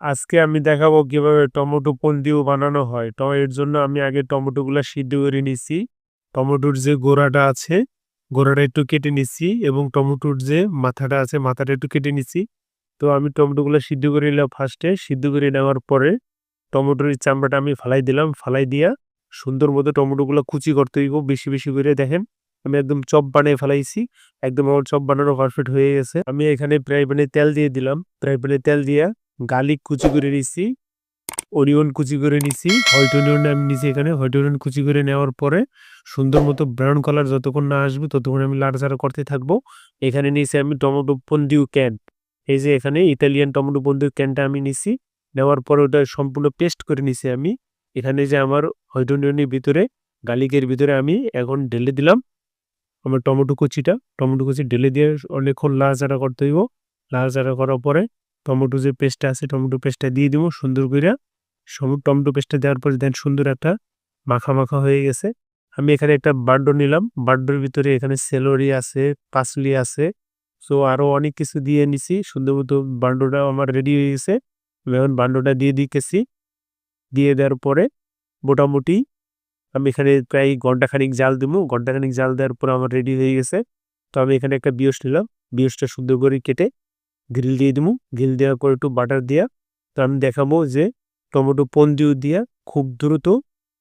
আজকে আমি দেখাবো কিভাবে টমেটো পন্ডিও বানানো হয়। এর জন্য আমি আগে টমেটোগুলা সিদ্ধ করে নিছি। টমেটোর যে গোড়াটা আছে, গোড়াটা একটু কেটে নিচ্ছি এবং টমেটোর যে মাথাটা আছে, মাথাটা একটু কেটে নিচ্ছি। তো আমি টমেটোগুলা সিদ্ধ করে নিলাম ফার্স্টে। সিদ্ধ করে নেওয়ার পরে টমেটোর এই চামড়াটা আমি ফালাই দিলাম। ফালাই দিয়া সুন্দর মতো টমেটোগুলা কুচি করতে হইব বেশি, বেশি করে দেখেন। আমি একদম চপ বানায় ফেলাইছি। একদম আমার চপ বানানো পারফেক্ট হয়ে গেছে। আমি এখানে ফ্রাই প্যানে তেল দিয়ে দিলাম। ফ্রাই প্যানে তেল দিয়া গার্লিক কুচি করে নিছি, অনিয়ন কুচি করে নিছি, হোয়াইট অনিয়ন আমি নিছি এখানে। হোয়াইট অনিয়ন কুচি করে নেওয়ার পরে সুন্দর মতো ব্রাউন কালার যতক্ষণ না আসবে ততক্ষণ আমি লাড়াচাড়া করতে থাকবো। এখানে নিছি আমি টমেটো পন্ডিউ ক্যান। এই যে এখানে ইতালিয়ান টমেটো পন্ডিউ ক্যানটা আমি নিছি। নেওয়ার পরে ওটা সম্পূর্ণ পেস্ট করে নিছি আমি। এখানে যে আমার হোয়াইট অনিয়নের ভিতরে, গার্লিকের ভিতরে আমি এখন ঢেলে দিলাম আমার টমেটো কুচি ঢেলে দিয়ে অনেকক্ষণ লাড়াচাড়া করতে হইব। লাড়াচাড়া করার পরে টমেটো যে পেস্টটা আছে, টমেটো পেস্টটা দিয়ে দিব সুন্দর কইরা। টমেটো পেস্টটা দেওয়ার পরে দেন সুন্দর একটা মাখা, মাখা হয়ে গেছে। আমি এখানে একটা বাড্ডো নিলাম। বাড্ডোর ভিতরে এখানে সেলরি আছে, পাসলি আছে। সো আরো অনেক কিছু দিয়ে নিছি। সুন্দর মতো বান্ডোটাও আমার রেডি হয়ে গেছে। আমি এখন বান্ডোটা দিয়ে দিতেছি। দিয়ে দেওয়ার পরে মোটামুটি আমি এখানে প্রায় ঘন্টাখানিক জাল দিবো। ঘন্টাখানিক জাল দেওয়ার পর আমার রেডি হয়ে গেছে। তো আমি এখানে একটা বিয়স নিলাম। বিয়সটা সুন্দর করে কেটে গ্রিল দিয়ে দিবো। গ্রিল দেওয়ার পর একটু বাটার দিয়া তো আমি দেখাবো যে টমেটো পন্ডিউ দিয়া খুব দ্রুত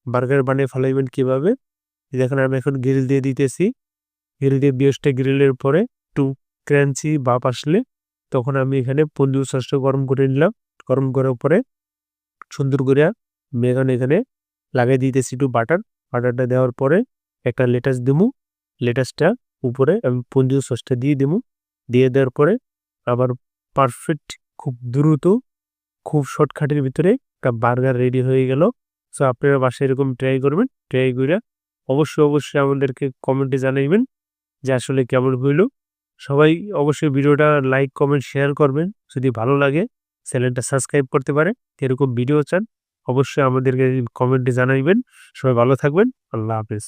বার্গার বানিয়ে ফেলাইবেন কিভাবে। দেখেন আমি এখন গ্রিল দিয়ে দিতেছি। গ্রিল দিয়ে বিয়সটা গ্রিলের পরে একটু ক্রাঞ্চি ভাব আসলে তখন আমি এখানে পন্ডিউ সসটা গরম করে নিলাম। গরম করার পরে সুন্দর করে আমি এখন এখানে লাগাই দিতেছি একটু বাটার। বাটারটা দেওয়ার পরে একটা লেটাস দিমু। লেটাসটা উপরে আমি পন্ডিউ সসটা দিয়ে দিমু। দিয়ে দেওয়ার পরে আবার পারফেক্ট খুব দ্রুত খুব শর্টকাটের ভিতরে একটা বার্গার রেডি হয়ে গেল। সো আপনারা বাসায় এরকম ট্রাই করবেন। ট্রাই করে অবশ্যই, অবশ্যই আমাদেরকে কমেন্টে জানাইবেন যে আসলে কেমন হইল। সবাই অবশ্যই ভিডিওটা লাইক, কমেন্ট, শেয়ার করবেন। যদি ভালো লাগে চ্যানেলটা সাবস্ক্রাইব করতে পারেন। এরকম ভিডিও চান অবশ্যই আমাদেরকে কমেন্টে জানাইবেন। সবাই ভালো থাকবেন। আল্লাহ হাফেজ।